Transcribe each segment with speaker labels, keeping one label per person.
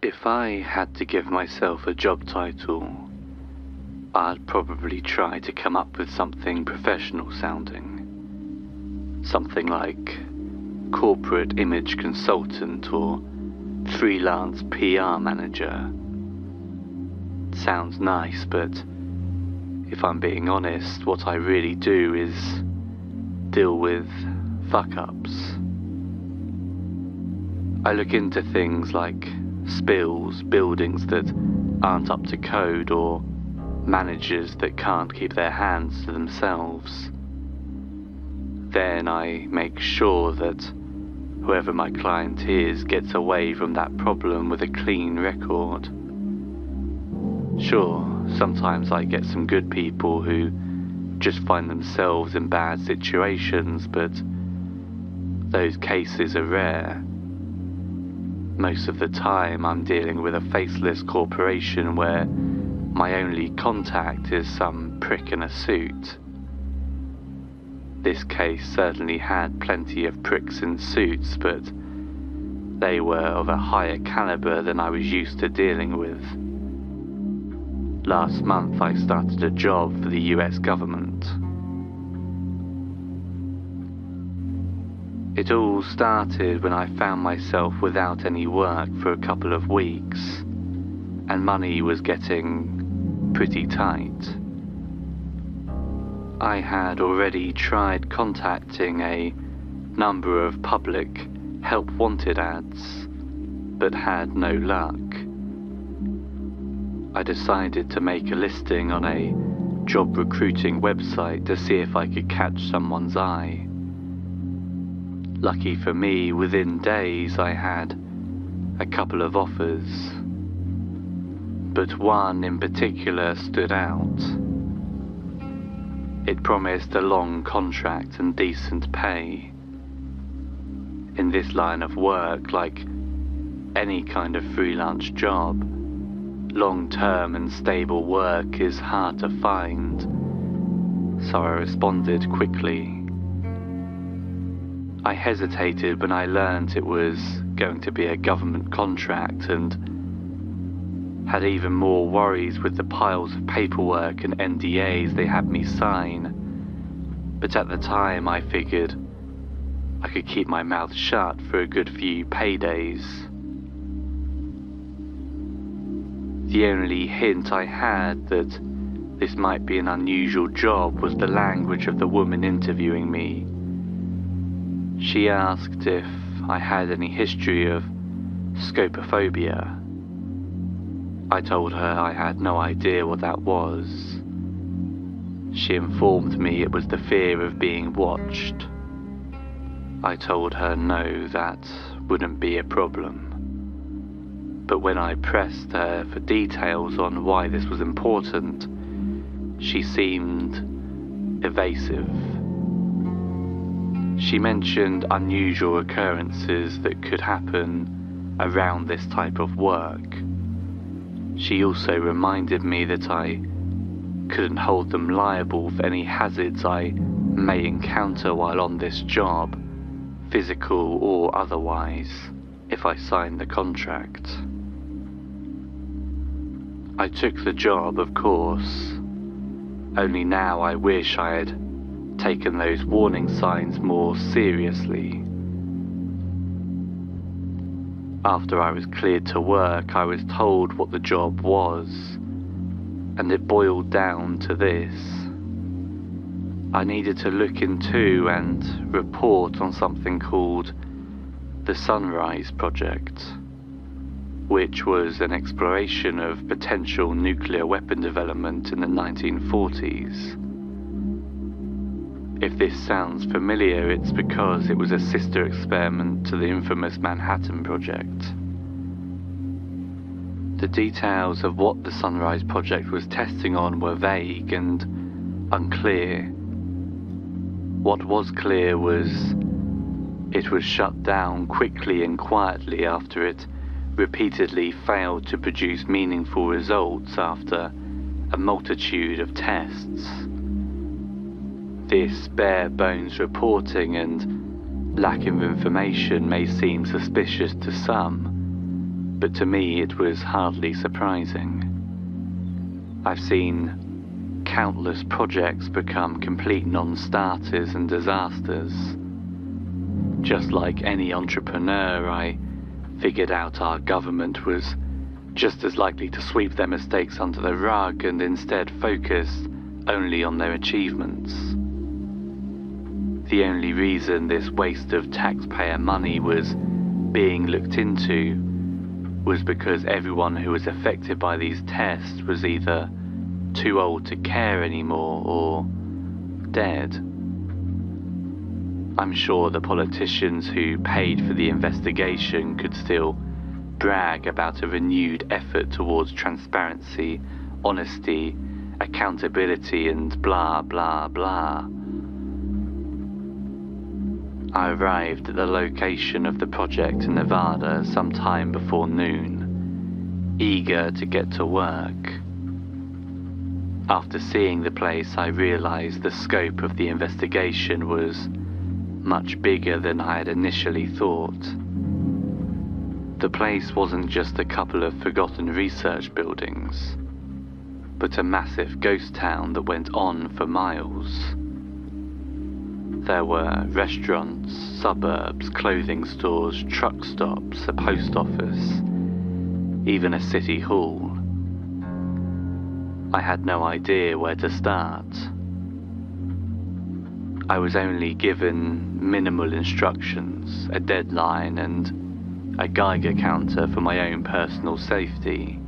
Speaker 1: If I had to give myself a job title, I'd probably try to come up with something professional sounding. Something like corporate image consultant or freelance PR manager. Sounds nice, but if I'm being honest, what I really do is deal with fuck-ups. I look into things like spills, buildings that aren't up to code, or managers that can't keep their hands to themselves. Then I make sure that whoever my client is gets away from that problem with a clean record. Sure, sometimes I get some good people who just find themselves in bad situations, but those cases are rare. Most of the time I'm dealing with a faceless corporation where my only contact is some prick in a suit. This case certainly had plenty of pricks in suits, but they were of a higher caliber than I was used to dealing with. Last month I started a job for the US government. It all started when I found myself without any work for a couple of weeks, and money was getting pretty tight. I had already tried contacting a number of public help wanted ads, but had no luck. I decided to make a listing on a job recruiting website to see if I could catch someone's eye. Lucky for me, within days I had a couple of offers, but one in particular stood out. It promised a long contract and decent pay. In this line of work, like any kind of freelance job, long-term and stable work is hard to find, so I responded quickly. I hesitated when I learned it was going to be a government contract, and had even more worries with the piles of paperwork and NDAs they had me sign. But at the time I figured I could keep my mouth shut for a good few paydays. The only hint I had that this might be an unusual job was the language of the woman interviewing me. She asked if I had any history of scopophobia. I told her I had no idea what that was. She informed me it was the fear of being watched. I told her no, that wouldn't be a problem. But when I pressed her for details on why this was important, she seemed evasive. She mentioned unusual occurrences that could happen around this type of work. She also reminded me that I couldn't hold them liable for any hazards I may encounter while on this job, physical or otherwise, if I signed the contract. I took the job, of course, only now I wish I had taken those warning signs more seriously. After I was cleared to work, I was told what the job was, and it boiled down to this. I needed to look into and report on something called the Sunrise Project, which was an exploration of potential nuclear weapon development in the 1940s. If this sounds familiar, it's because it was a sister experiment to the infamous Manhattan Project. The details of what the Sunrise Project was testing on were vague and unclear. What was clear was it was shut down quickly and quietly after it repeatedly failed to produce meaningful results after a multitude of tests. This bare-bones reporting and lack of information may seem suspicious to some, but to me it was hardly surprising. I've seen countless projects become complete non-starters and disasters. Just like any entrepreneur, I figured out our government was just as likely to sweep their mistakes under the rug and instead focus only on their achievements. The only reason this waste of taxpayer money was being looked into was because everyone who was affected by these tests was either too old to care anymore or dead. I'm sure the politicians who paid for the investigation could still brag about a renewed effort towards transparency, honesty, accountability, and blah blah blah. I arrived at the location of the project in Nevada sometime before noon, eager to get to work. After seeing the place, I realized the scope of the investigation was much bigger than I had initially thought. The place wasn't just a couple of forgotten research buildings, but a massive ghost town that went on for miles. There were restaurants, suburbs, clothing stores, truck stops, a post office, even a city hall. I had no idea where to start. I was only given minimal instructions, a deadline, and a Geiger counter for my own personal safety.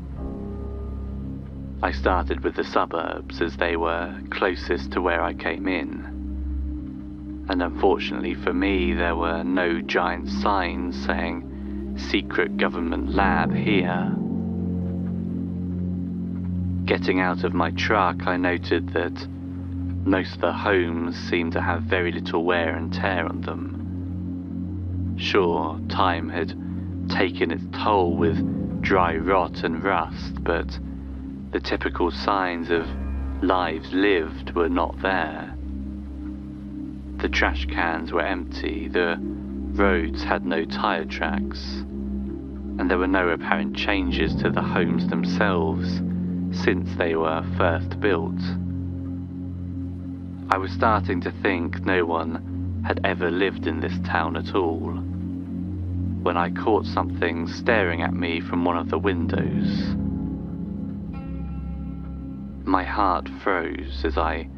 Speaker 1: I started with the suburbs as they were closest to where I came in. And unfortunately for me, there were no giant signs saying secret government lab here. Getting out of my truck, I noted that most of the homes seemed to have very little wear and tear on them. Sure, time had taken its toll with dry rot and rust, but the typical signs of lives lived were not there. The trash cans were empty, the roads had no tire tracks, and there were no apparent changes to the homes themselves since they were first built. I was starting to think no one had ever lived in this town at all, when I caught something staring at me from one of the windows. My heart froze as I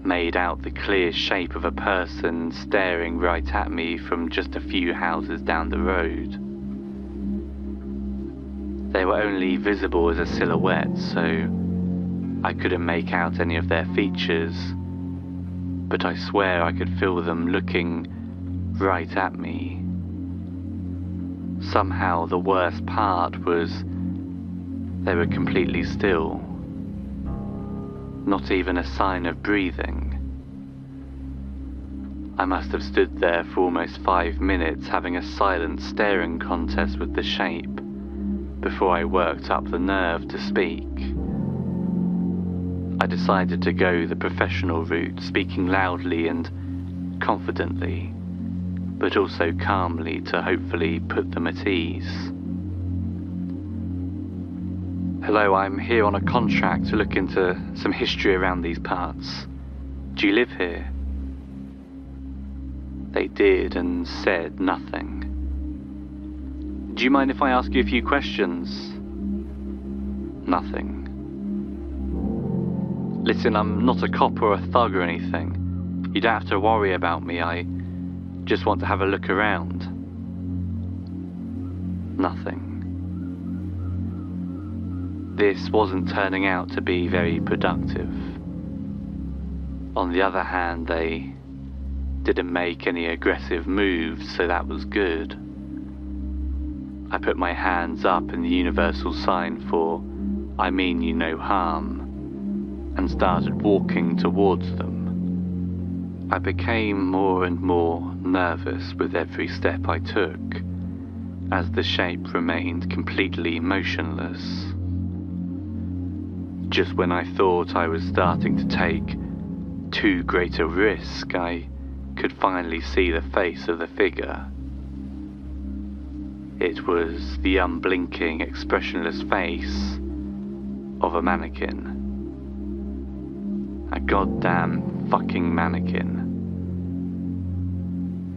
Speaker 1: made out the clear shape of a person staring right at me from just a few houses down the road. They were only visible as a silhouette, so I couldn't make out any of their features, but I swear I could feel them looking right at me. Somehow the worst part was they were completely still. Not even a sign of breathing. I must have stood there for almost 5 minutes having a silent staring contest with the shape before I worked up the nerve to speak. I decided to go the professional route, speaking loudly and confidently, but also calmly to hopefully put them at ease. Hello, I'm here on a contract to look into some history around these parts. Do you live here? They did and said nothing. Do you mind if I ask you a few questions? Nothing. Listen, I'm not a cop or a thug or anything. You don't have to worry about me, I just want to have a look around. Nothing. This wasn't turning out to be very productive. On the other hand, they didn't make any aggressive moves, so that was good. I put my hands up in the universal sign for I mean you no harm, and started walking towards them. I became more and more nervous with every step I took, as the shape remained completely motionless. Just when I thought I was starting to take too great a risk, I could finally see the face of the figure. It was the unblinking, expressionless face of a mannequin. A goddamn fucking mannequin.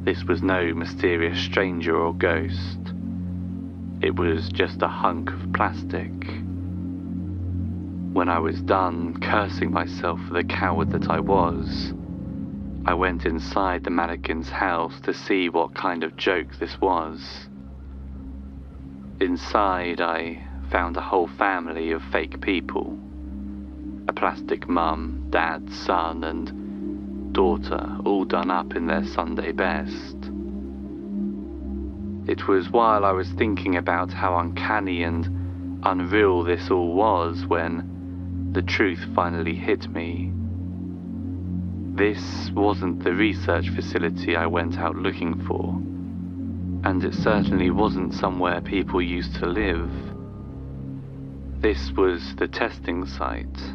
Speaker 1: This was no mysterious stranger or ghost. It was just a hunk of plastic. When I was done cursing myself for the coward that I was, I went inside the mannequin's house to see what kind of joke this was. Inside, I found a whole family of fake people. A plastic mum, dad, son, and daughter, all done up in their Sunday best. It was while I was thinking about how uncanny and unreal this all was when the truth finally hit me. This wasn't the research facility I went out looking for, and it certainly wasn't somewhere people used to live. This was the testing site.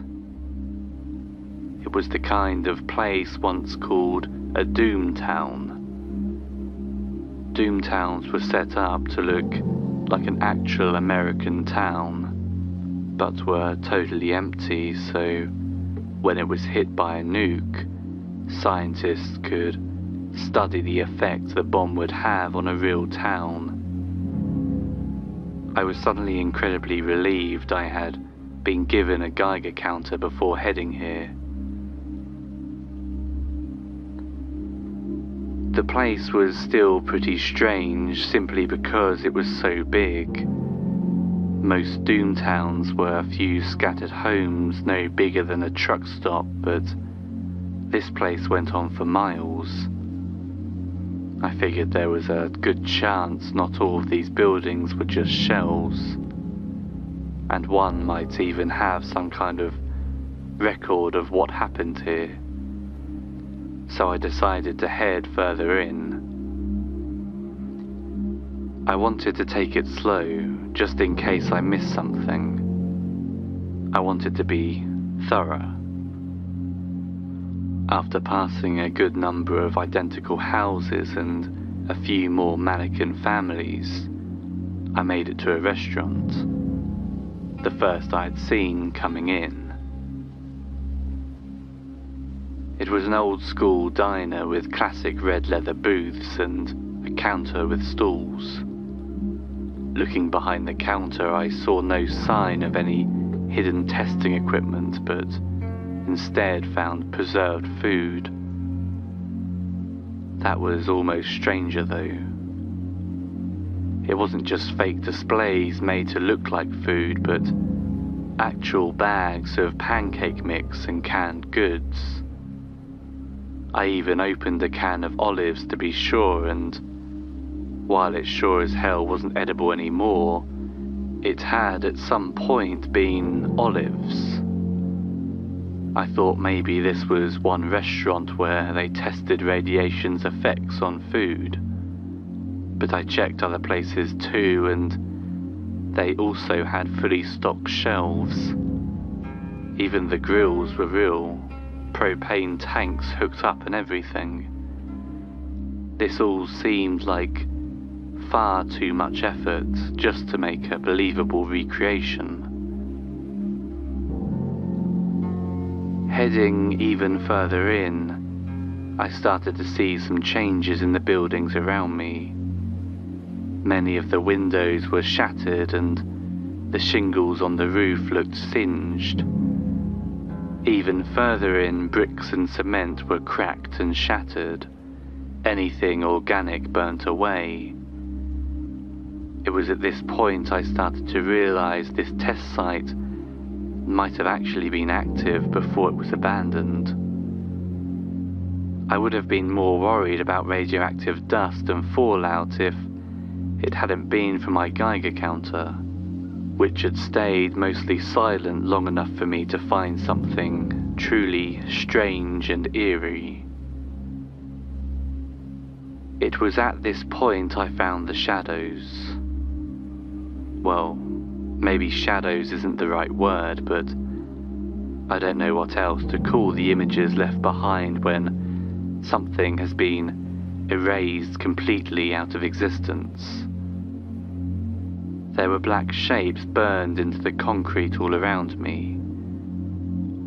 Speaker 1: It was the kind of place once called a doom town. Doom towns were set up to look like an actual American town, but were totally empty, so when it was hit by a nuke, scientists could study the effect the bomb would have on a real town. I was suddenly incredibly relieved I had been given a Geiger counter before heading here. The place was still pretty strange simply because it was so big. Most doom towns were a few scattered homes no bigger than a truck stop, but this place went on for miles. I figured there was a good chance not all of these buildings were just shells, and one might even have some kind of record of what happened here. So I decided to head further in. I wanted to take it slow, just in case I missed something. I wanted to be thorough. After passing a good number of identical houses and a few more mannequin families, I made it to a restaurant, the first I had seen coming in. It was an old-school diner with classic red leather booths and a counter with stools. Looking behind the counter, I saw no sign of any hidden testing equipment, but instead found preserved food. That was almost stranger though. It wasn't just fake displays made to look like food, but actual bags of pancake mix and canned goods. I even opened a can of olives to be sure, and while it sure as hell wasn't edible anymore, it had at some point been olives. I thought maybe this was one restaurant where they tested radiation's effects on food, but I checked other places too, and they also had fully stocked shelves. Even the grills were real, propane tanks hooked up and everything. This all seemed like far too much effort just to make a believable recreation. Heading even further in, I started to see some changes in the buildings around me. Many of the windows were shattered and the shingles on the roof looked singed. Even further in, bricks and cement were cracked and shattered, anything organic burnt away. It was at this point I started to realize this test site might have actually been active before it was abandoned. I would have been more worried about radioactive dust and fallout if it hadn't been for my Geiger counter, which had stayed mostly silent long enough for me to find something truly strange and eerie. It was at this point I found the shadows. Well, maybe shadows isn't the right word, but I don't know what else to call the images left behind when something has been erased completely out of existence. There were black shapes burned into the concrete all around me.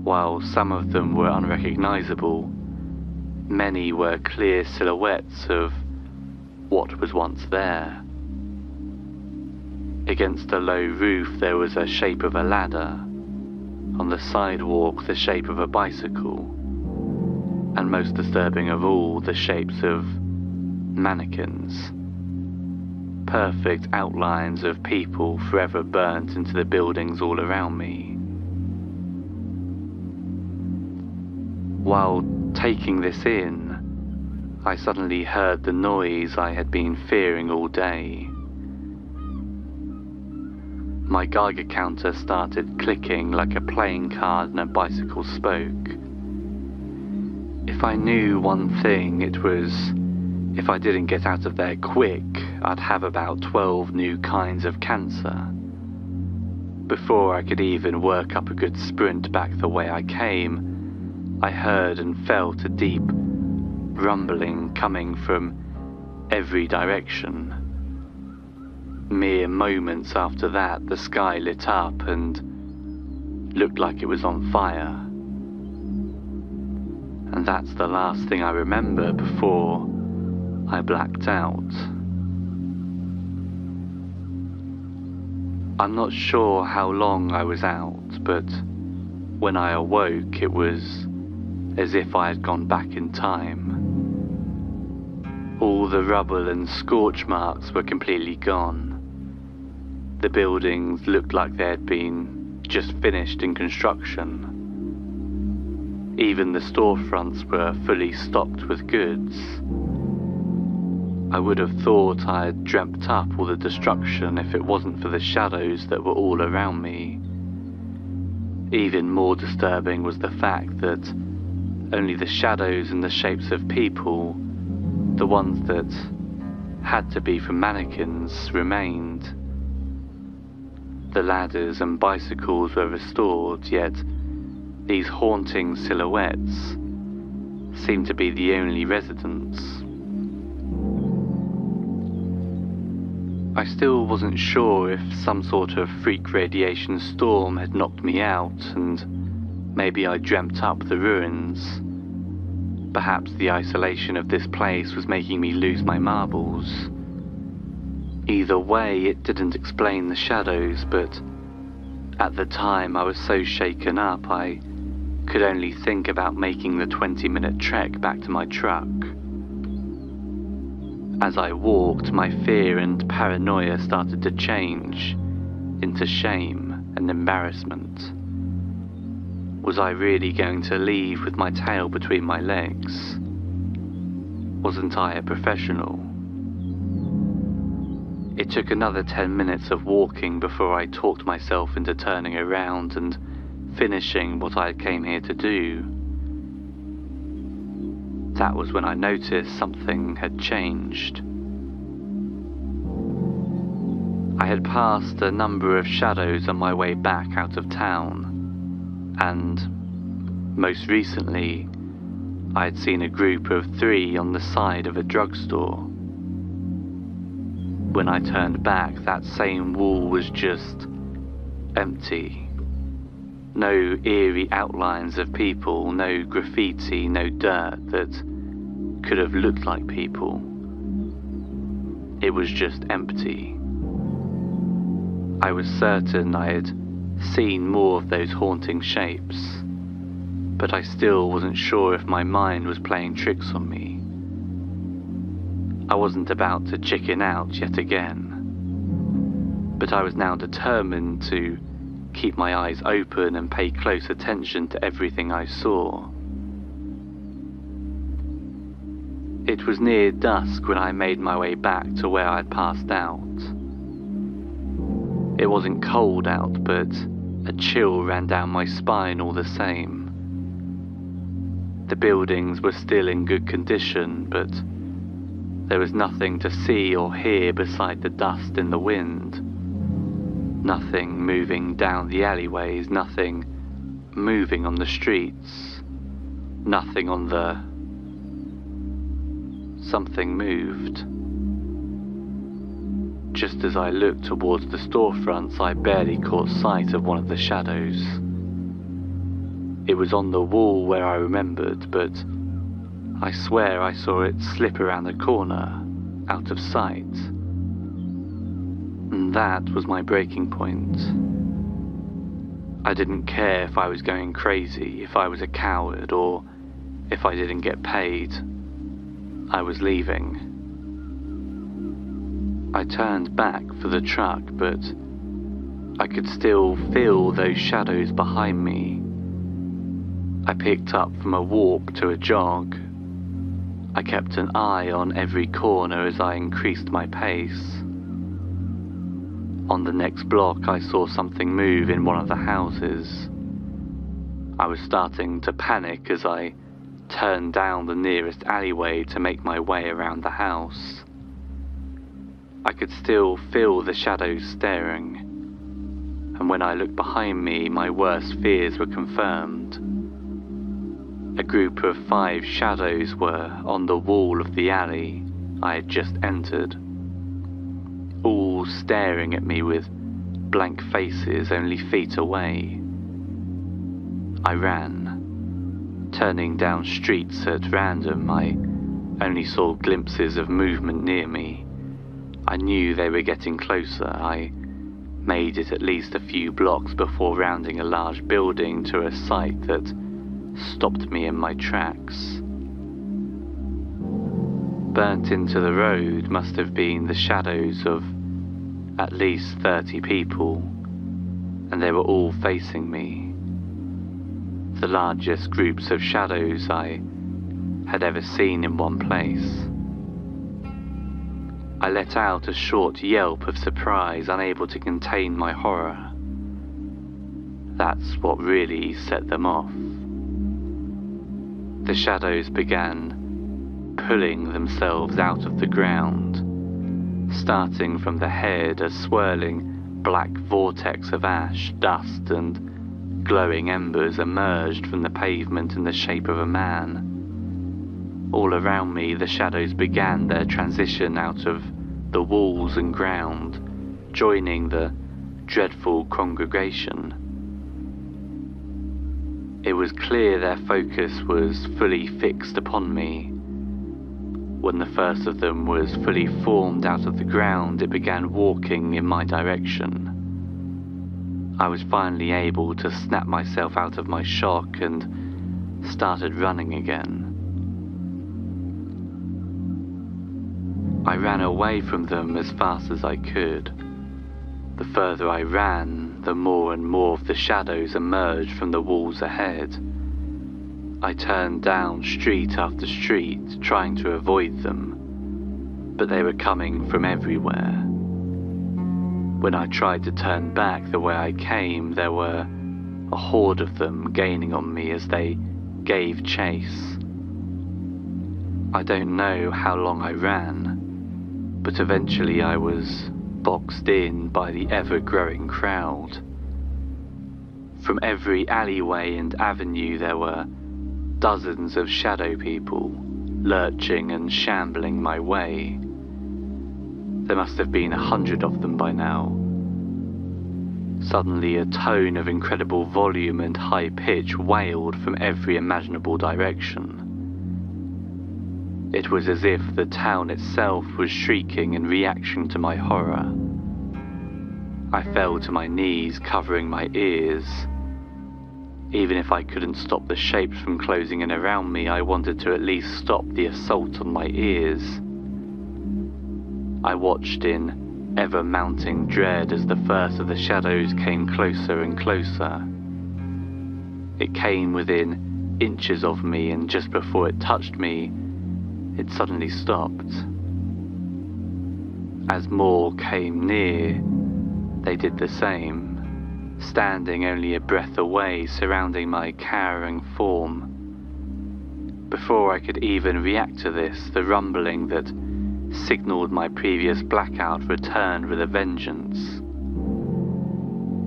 Speaker 1: While some of them were unrecognizable, many were clear silhouettes of what was once there. Against the low roof there was a shape of a ladder, on the sidewalk the shape of a bicycle, and most disturbing of all, the shapes of mannequins. Perfect outlines of people forever burnt into the buildings all around me. While taking this in, I suddenly heard the noise I had been fearing all day. My Geiger counter started clicking like a playing card and a bicycle spoke. If I knew one thing, it was if I didn't get out of there quick, I'd have about 12 new kinds of cancer. Before I could even work up a good sprint back the way I came, I heard and felt a deep rumbling coming from every direction. Mere moments after that, the sky lit up and looked like it was on fire. And that's the last thing I remember before I blacked out. I'm not sure how long I was out, but when I awoke, it was as if I had gone back in time. All the rubble and scorch marks were completely gone. The buildings looked like they had been just finished in construction. Even the storefronts were fully stocked with goods. I would have thought I had dreamt up all the destruction if it wasn't for the shadows that were all around me. Even more disturbing was the fact that only the shadows and the shapes of people, the ones that had to be from mannequins, remained. The ladders and bicycles were restored, yet these haunting silhouettes seemed to be the only residents. I still wasn't sure if some sort of freak radiation storm had knocked me out and maybe I dreamt up the ruins. Perhaps the isolation of this place was making me lose my marbles. Either way, it didn't explain the shadows, but at the time I was so shaken up I could only think about making the 20-minute trek back to my truck. As I walked, my fear and paranoia started to change into shame and embarrassment. Was I really going to leave with my tail between my legs? Wasn't I a professional? It took another 10 minutes of walking before I talked myself into turning around and finishing what I came here to do. That was when I noticed something had changed. I had passed a number of shadows on my way back out of town. And most recently, I had seen a group of 3 on the side of a drugstore. When I turned back, that same wall was just empty. No eerie outlines of people, no graffiti, no dirt that could have looked like people. It was just empty. I was certain I had seen more of those haunting shapes, but I still wasn't sure if my mind was playing tricks on me. I wasn't about to chicken out yet again, but I was now determined to keep my eyes open and pay close attention to everything I saw. It was near dusk when I made my way back to where I'd passed out. It wasn't cold out, but a chill ran down my spine all the same. The buildings were still in good condition, but there was nothing to see or hear beside the dust in the wind. Nothing moving down the alleyways, nothing moving on the streets, nothing on the... Something moved. Just as I looked towards the storefronts, I barely caught sight of one of the shadows. It was on the wall where I remembered, but I swear I saw it slip around the corner, out of sight. And that was my breaking point. I didn't care if I was going crazy, if I was a coward, or if I didn't get paid. I was leaving. I turned back for the truck, but I could still feel those shadows behind me. I picked up from a walk to a jog. I kept an eye on every corner as I increased my pace. On the next block, I saw something move in one of the houses. I was starting to panic as I turned down the nearest alleyway to make my way around the house. I could still feel the shadows staring, and when I looked behind me, my worst fears were confirmed. A group of 5 shadows were on the wall of the alley I had just entered, all staring at me with blank faces only feet away. I ran, turning down streets at random. I only saw glimpses of movement near me. I knew they were getting closer. I made it at least a few blocks before rounding a large building to a sight that stopped me in my tracks. Burnt into the road must have been the shadows of at least 30 people, and they were all facing me. The largest groups of shadows I had ever seen in one place. I let out a short yelp of surprise, unable to contain my horror. That's what really set them off. The shadows began pulling themselves out of the ground, starting from the head, a swirling black vortex of ash, dust, and glowing embers emerged from the pavement in the shape of a man. All around me, the shadows began their transition out of the walls and ground, joining the dreadful congregation. It was clear their focus was fully fixed upon me. When the first of them was fully formed out of the ground, it began walking in my direction. I was finally able to snap myself out of my shock and started running again. I ran away from them as fast as I could. The further I ran, the more and more of the shadows emerged from the walls ahead. I turned down street after street, trying to avoid them, but they were coming from everywhere. When I tried to turn back the way I came, there were a horde of them gaining on me as they gave chase. I don't know how long I ran, but eventually I was boxed in by the ever-growing crowd. From every alleyway and avenue there were dozens of shadow people lurching and shambling my way. There must have been 100 of them by now. Suddenly a tone of incredible volume and high pitch wailed from every imaginable direction. It was as if the town itself was shrieking in reaction to my horror. I fell to my knees, covering my ears. Even if I couldn't stop the shapes from closing in around me, I wanted to at least stop the assault on my ears. I watched in ever-mounting dread as the first of the shadows came closer and closer. It came within inches of me, and just before it touched me, it suddenly stopped. As more came near, they did the same, standing only a breath away, surrounding my cowering form. Before I could even react to this, the rumbling that signaled my previous blackout returned with a vengeance.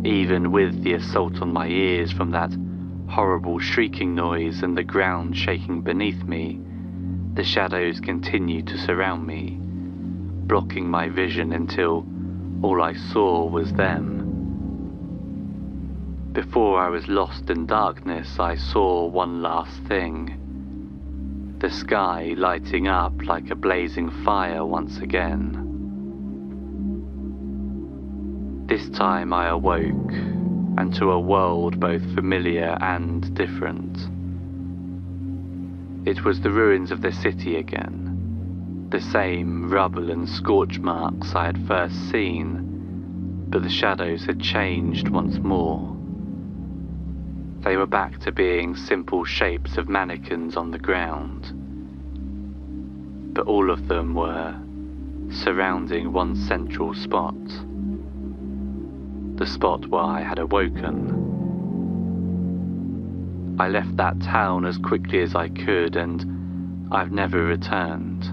Speaker 1: Even with the assault on my ears from that horrible shrieking noise and the ground shaking beneath me, the shadows continued to surround me, blocking my vision until All I saw was them. Before I was lost in darkness, I saw one last thing. The sky lighting up like a blazing fire once again. This time I awoke, and to a world both familiar and different. It was the ruins of the city again, the same rubble and scorch marks I had first seen, but the shadows had changed once more. They were back to being simple shapes of mannequins on the ground, but all of them were surrounding one central spot. The spot where I had awoken. I left that town as quickly as I could, and I've never returned.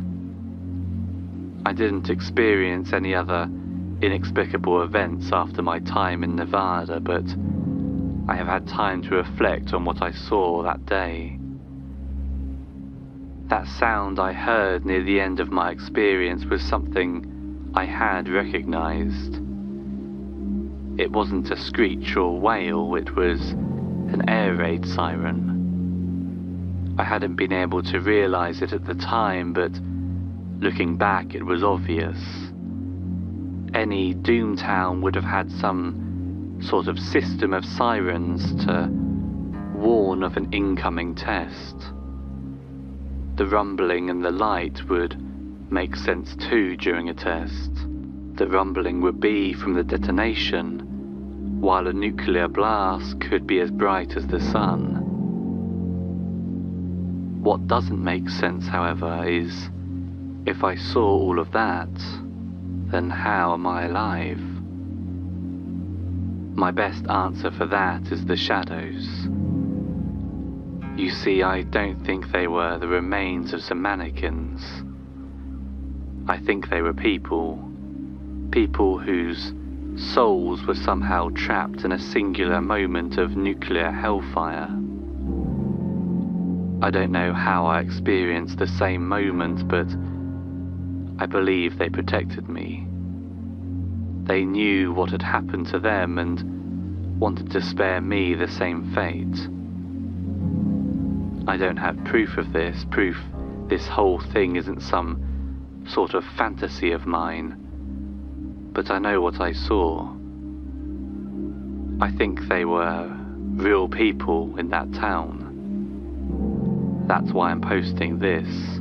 Speaker 1: I didn't experience any other inexplicable events after my time in Nevada, but I have had time to reflect on what I saw that day. That sound I heard near the end of my experience was something I had recognized. It wasn't a screech or wail, it was an air raid siren. I hadn't been able to realize it at the time, but looking back it was obvious. Any doomtown would have had some sort of system of sirens to warn of an incoming test. The rumbling and the light would make sense too during a test. The rumbling would be from the detonation, while a nuclear blast could be as bright as the sun. What doesn't make sense, however, is if I saw all of that, then how am I alive? My best answer for that is the shadows. You see, I don't think they were the remains of some mannequins. I think they were people whose souls were somehow trapped in a singular moment of nuclear hellfire. I don't know how I experienced the same moment, but I believe they protected me. They knew what had happened to them and wanted to spare me the same fate. I don't have proof of this, proof this whole thing isn't some sort of fantasy of mine, but I know what I saw. I think they were real people in that town. That's why I'm posting this.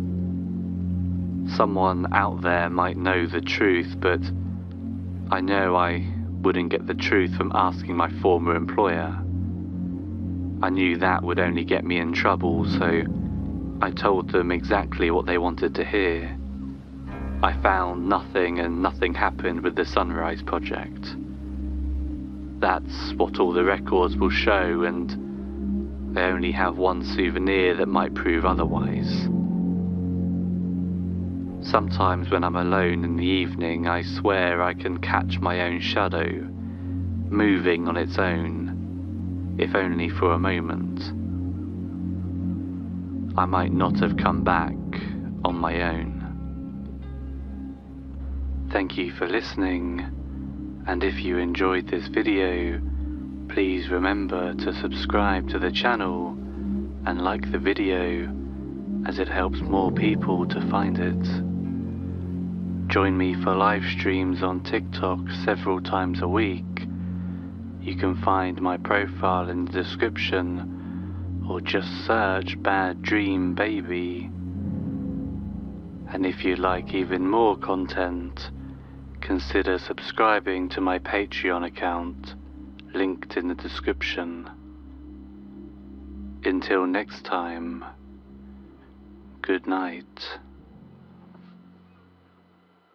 Speaker 1: Someone out there might know the truth, but I know I wouldn't get the truth from asking my former employer. I knew that would only get me in trouble, so I told them exactly what they wanted to hear. I found nothing, and nothing happened with the Sunrise Project. That's what all the records will show, and they only have one souvenir that might prove otherwise. Sometimes when I'm alone in the evening, I swear I can catch my own shadow, moving on its own, if only for a moment. I might not have come back on my own. Thank you for listening, and if you enjoyed this video, please remember to subscribe to the channel and like the video, as it helps more people to find it. Join me for live streams on TikTok several times a week. You can find my profile in the description, or just search Bad Dream Baby. And if you'd like even more content, consider subscribing to my Patreon account, linked in the description. Until next time, good night.